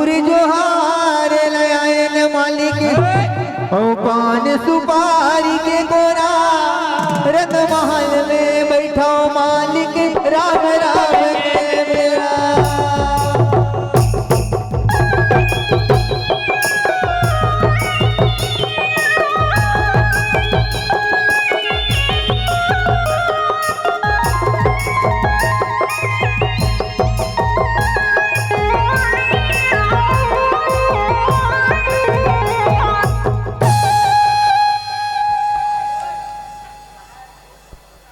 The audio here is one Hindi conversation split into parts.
ठाकुर जोहार लयान मालिक ओ पान सुपारी के गोरा रंग महल में बैठो मालिक राम राम के बेड़ा।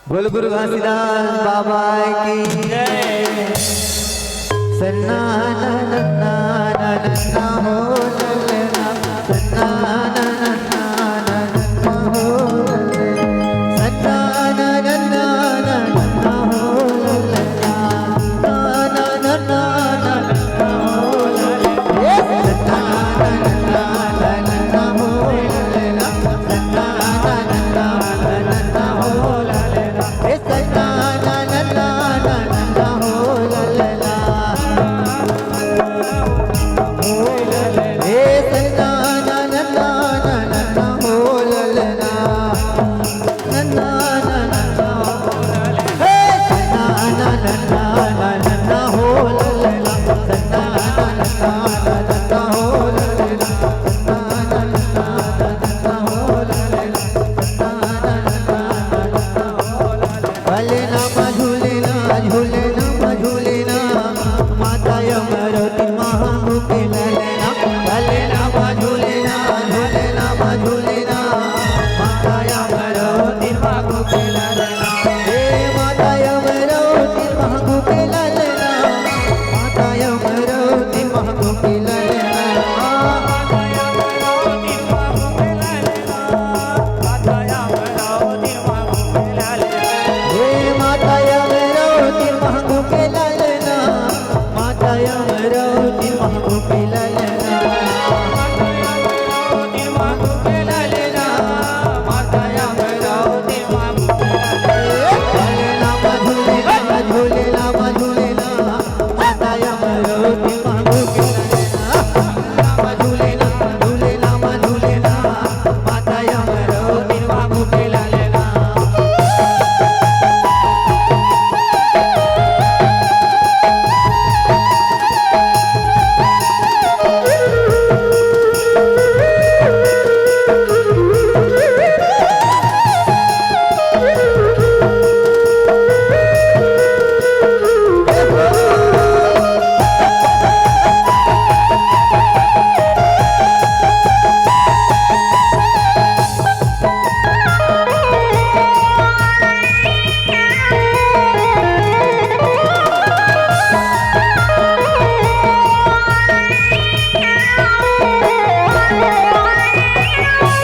बोल गुरु घासीदास बाबा की जय। सन्ना ना ना ना ना ना हो ललना, सन्ना ना ना ना ना हो ललना, सन्ना ना ना ना ना हो ललना, ना ना ना ना ना हो ललना, ये सन्ना ना ना ना हो ललना, सन्ना ना ना ना हो ललना, ए सन्ना ना ना ना हो ललना, ए सन्ना ना ना ना हो ललना, सन्ना ना ना हे सन्ना ना ना हो ललना, सन्ना ना ना हो ललना, सन्ना ना हो ललना, सन्ना ना हो ललना। भलेना झूलेना झूलेना झूलेना माता यमरती महामु के ललना, भलेना झूलेना झूलेना झूलेना माता यमरती महामु के ललना, हे माता यमरती महामु के ललना, माता यमरती महामु के ललना, माता यमरती महामु के ललना, माता यमरती महामु के ललना, हे माता यमरती महामु के ललना, माता यमरती महामु के ललना, माता यमरती महामु के ललना, माता यमरती महामु के ललना, झूलेना झूलेना झूलेना माता यमरती महामु के ललना, झूलेना झूलेना झूलेना माता यमरती महामु के ललना।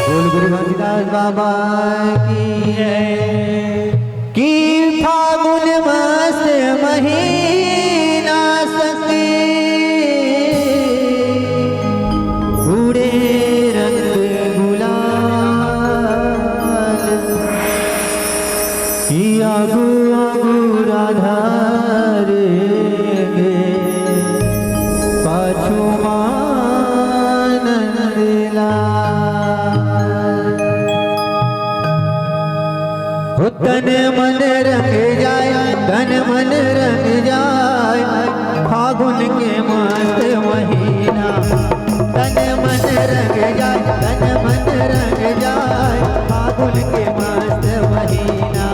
बोल गुरु घासीदास बाबा की जय। कि फागुन मास महीना सखी उड़े रंग गुलाल, कि आगू आगू राधा रे पाछू मानंद लाल, हो तन मन रंग जाए तन मन रंग जाए फागुन के मस्त महीना, तन मन रंग जाए तन मन रंग जाए फागुन के मस्त महीना,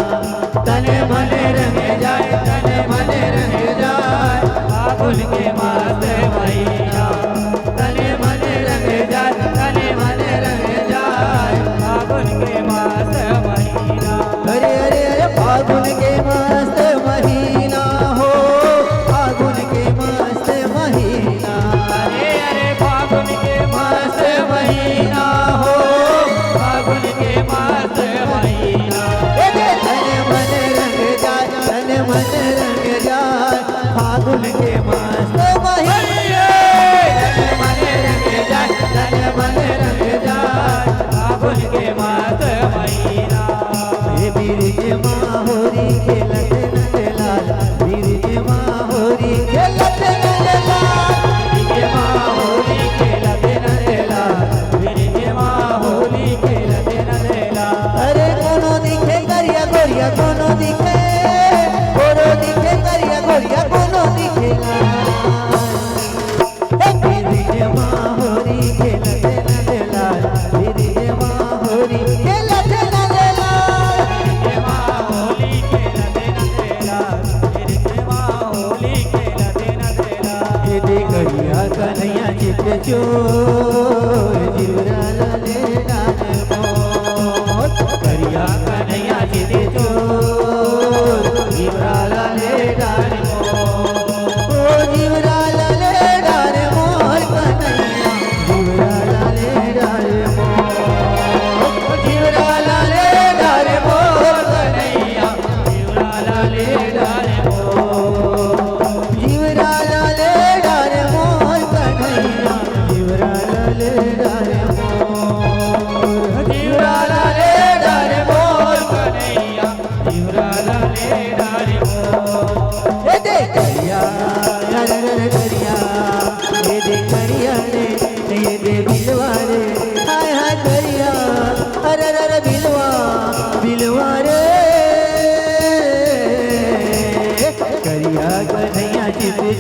तन मन रंग जाए तन मन रंग जाए फागुन के मस्त महीना, तन मन रंग जाए तन मन रंग जाए फागुन के मस्त महीना। अरे अरे अरे फागुन के मस्त महीना हो, फागुन के मस्त महीना, अरे अरे फागुन के मस्त महीना हो, फागुन के मस्त महीना, तन मन रंग जाए तन मन रंग जाए फागुन के मस्त महीना, तन मन रंग जाए तन मन रंग जाए फागुन के मस्त महीना। बीरज माहोरी खेलत नंद लाल, बीरज माहोरी खेलत नंद लाल, बीरज माहोरी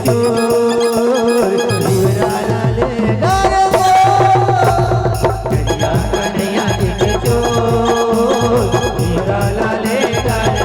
चोर जीवरा लाले डारे कन्हैया कन्हैया जी के चोर जीवरा लाले डारे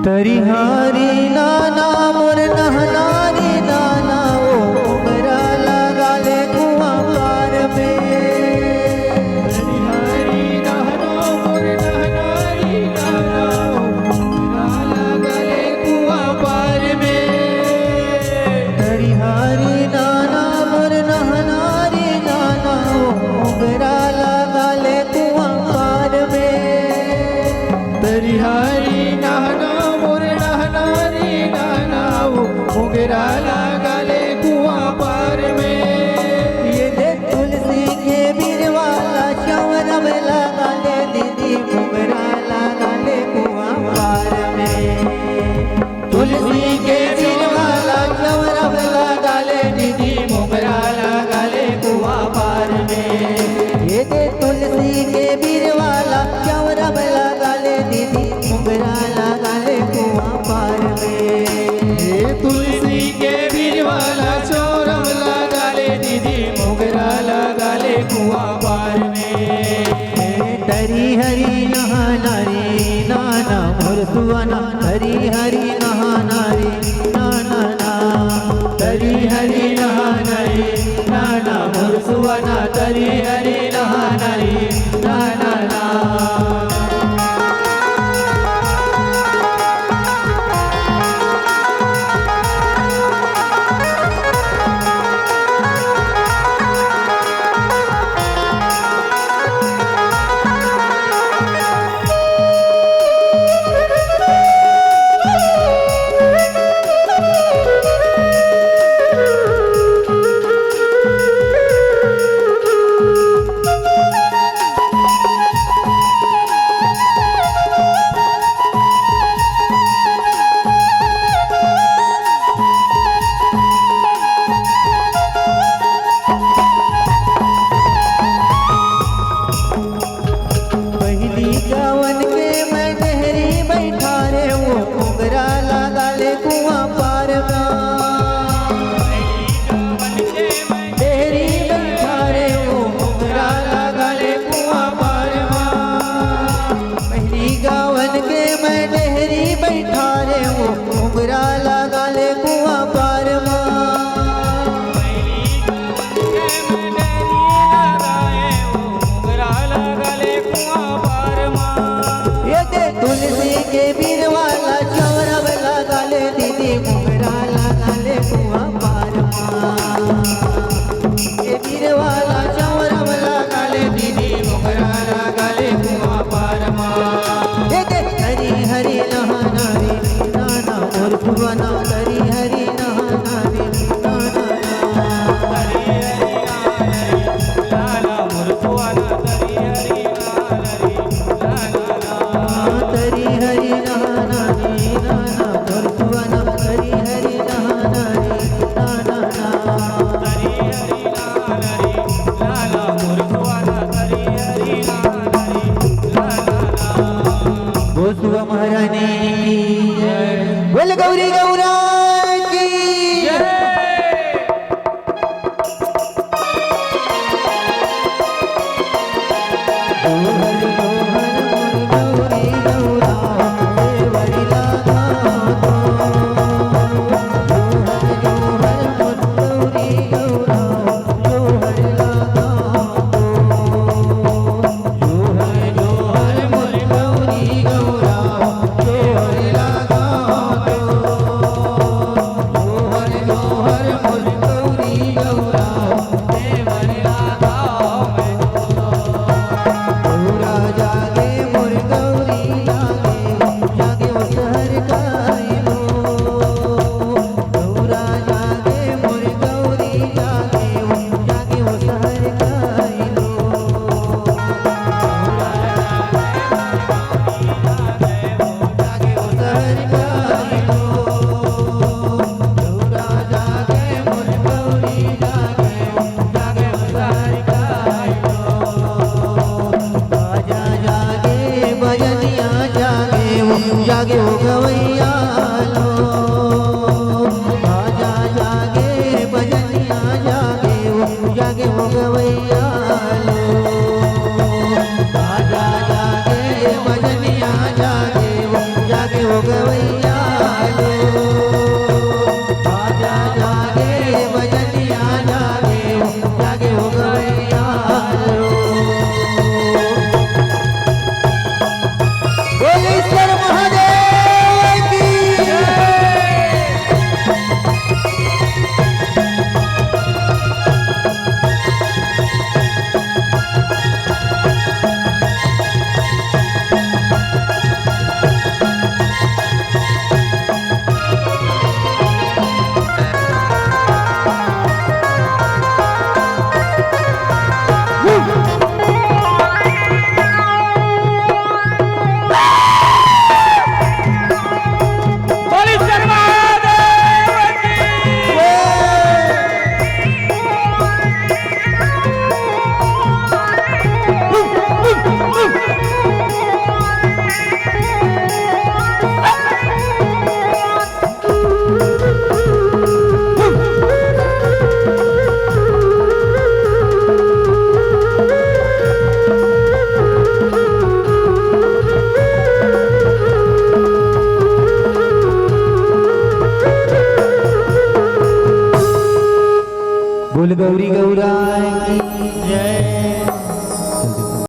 तरी हारी नाना मोर नहनारी नाना ओ उमरा लगा ले कुआं पार में तरी हारी नाना मोर नहनारी नाना ओ उमरा लगा ले कुआं पार में तरी हारी नाना मोर नहनारी नाना ओ उमरा लगा ले कुआं पार में तरी हारी नाना मुगरा लगा ले कुआं पार में ये देख तुलसी के बीरवाला चौरव लगा ले दीदी मुगरा लगा ले कुआं पार में तुलसी के बीरवाला चौरव लगा ले दीदी मुगरा लगा ले कुआं पार में ये देख तुलसी के बीरवाला चौरव लगा ले दीदी मुगरा लगा ले कुआं पार में तुलसी के बीरवाला चौरव लगा ले दीदी मोगरा लगा ले कुआं पार में तरी हरी नहा नारी नाना मोर सुवना हरी हरी नहा नारी नाना ना तरी हरी नहा नारी नाना मोर सुवना तरी हरी नहा नारी नाना ना हरी हरी नहा नारी नाना और भुवना